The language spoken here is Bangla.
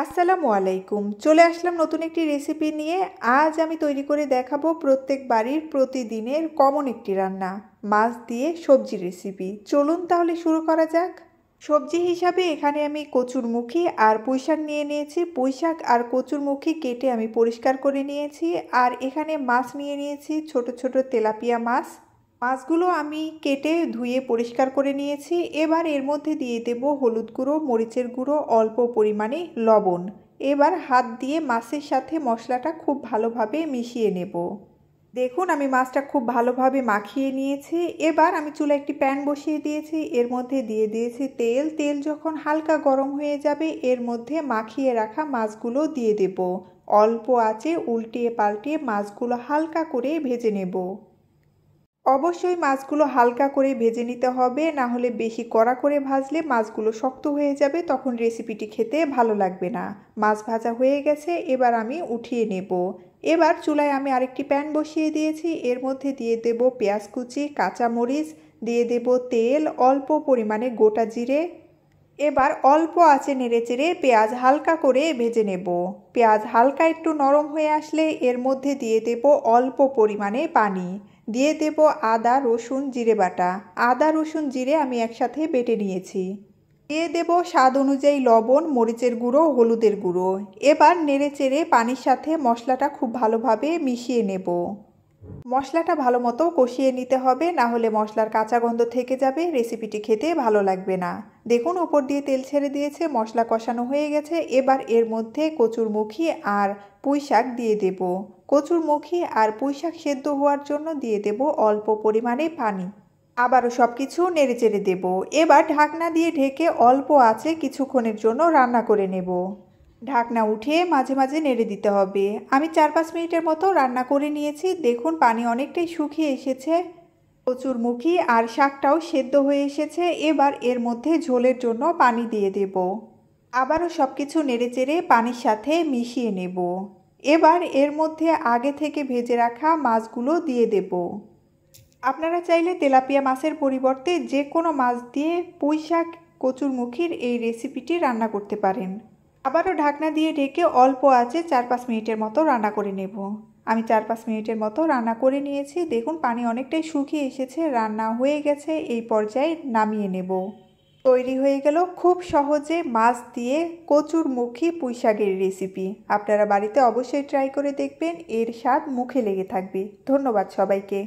আসসালামু আলাইকুম। চলে আসলাম নতুন একটি রেসিপি নিয়ে। আজ আমি তৈরি করে দেখাবো প্রত্যেক বাড়ির প্রতিদিনের কমন একটি রান্না, মাছ দিয়ে সবজি রেসিপি। চলুন তাহলে শুরু করা যাক। সবজি হিসাবে এখানে আমি কচুরমুখী আর পুঁইশাক নিয়ে নিয়েছি। পুঁইশাক আর কচুরমুখী কেটে আমি পরিষ্কার করে নিয়েছি। আর এখানে মাছ নিয়ে নিয়েছি, ছোট ছোট তেলাপিয়া মাছ। মাছগুলো আমি কেটে ধুয়ে পরিষ্কার করে নিয়েছি। এবার এর মধ্যে দিয়ে দেব হলুদ গুঁড়ো, মরিচের গুঁড়ো, অল্প পরিমাণে লবণ। এবার হাত দিয়ে মাছের সাথে মশলাটা খুব ভালোভাবে মিশিয়ে নেব। দেখুন আমি মাছটা খুব ভালোভাবে মাখিয়ে নিয়েছি। এবার আমি চুলায় একটি প্যান বসিয়ে দিয়েছি, এর মধ্যে দিয়ে দিয়েছি তেল। তেল যখন হালকা গরম হয়ে যাবে এর মধ্যে মাখিয়ে রাখা মাছগুলো দিয়ে দেব। অল্প আঁচে উল্টিয়ে পাল্টিয়ে মাছগুলো হালকা করে ভেজে নেব। অবশ্যই মাছগুলো হালকা করে ভেজে নিতে হবে, না হলে বেশি কড়া করে ভাজলে মাছগুলো শক্ত হয়ে যাবে, তখন রেসিপিটি খেতে ভালো লাগবে না। মাছ ভাজা হয়ে গেছে, এবার আমি উঠিয়ে নেব। এবার চুলায় আমি আরেকটি প্যান বসিয়ে দিয়েছি, এর মধ্যে দিয়ে দেব পেঁয়াজ কুচি, কাঁচামরিচ, দিয়ে দেব তেল, অল্প পরিমাণে গোটা জিরে। এবার অল্প আঁচে নেড়েচেড়ে পেঁয়াজ হালকা করে ভেজে নেব। পেঁয়াজ হালকা একটু নরম হয়ে আসলে এর মধ্যে দিয়ে দেব অল্প পরিমাণে পানি। দিয়ে দেব আদা রসুন জিরে বাটা। আদা রসুন জিরে আমি একসাথে বেটে নিয়েছি। দিয়ে দেব স্বাদ অনুযায়ী লবণ, মরিচের গুঁড়ো, হলুদের গুঁড়ো। এবার নেড়েচেড়ে পানির সাথে মশলাটা খুব ভালোভাবে মিশিয়ে নেব। মশলাটা ভালো মতো কষিয়ে নিতে হবে, না হলে মশলার কাঁচা গন্ধ থেকে যাবে, রেসিপিটি খেতে ভালো লাগবে না। দেখুন উপর দিয়ে তেল ছেড়ে দিয়েছে, মশলা কষানো হয়ে গেছে। এবার এর মধ্যে কচুরমুখী আর পুঁইশাক দিয়ে দেব। কচুরমুখী আর পুঁইশাক সেদ্ধ হওয়ার জন্য দিয়ে দেব অল্প পরিমাণে পানি। আবারও সব কিছু নেড়েচেড়ে দেব। এবার ঢাকনা দিয়ে ঢেকে অল্প আঁচে কিছুক্ষণের জন্য রান্না করে নেব। ঢাকনা উঠিয়ে মাঝে মাঝে নেড়ে দিতে হবে। আমি 4-5 মিনিটের মতো রান্না করে নিয়েছি। দেখুন পানি অনেকটাই শুকিয়ে এসেছে, কচুরমুখী আর শাকটাও সেদ্ধ হয়ে এসেছে। এবার এর মধ্যে ঝোলের জন্য পানি দিয়ে দেব। আবারও সব কিছু নেড়েচেড়ে পানির সাথে মিশিয়ে নেব। এবার এর মধ্যে আগে থেকে ভেজে রাখা মাছগুলো দিয়ে দেব। আপনারা চাইলে তেলাপিয়া মাছের পরিবর্তে যে কোনো মাছ দিয়ে পুঁইশাক কচুরমুখীর এই রেসিপিটি রান্না করতে পারেন। আবারও ঢাকনা দিয়ে ঢেকে অল্প আঁচে 4-5 মিনিটের মতো রান্না করে নেব। আমি 4-5 মিনিটের মতো রান্না করে নিয়েছি। দেখুন পানি অনেকটাই শুকিয়ে এসেছে, রান্না হয়ে গেছে। এই পর্যায়ে নামিয়ে নেব। তৈরি হয়ে গেল খুব সহজে মাছ দিয়ে কচুরমুখী পুঁইশাকের রেসিপি। আপনারা বাড়িতে অবশ্যই ট্রাই করে দেখবেন, এর স্বাদ মুখে লেগে থাকবে। ধন্যবাদ সবাইকে।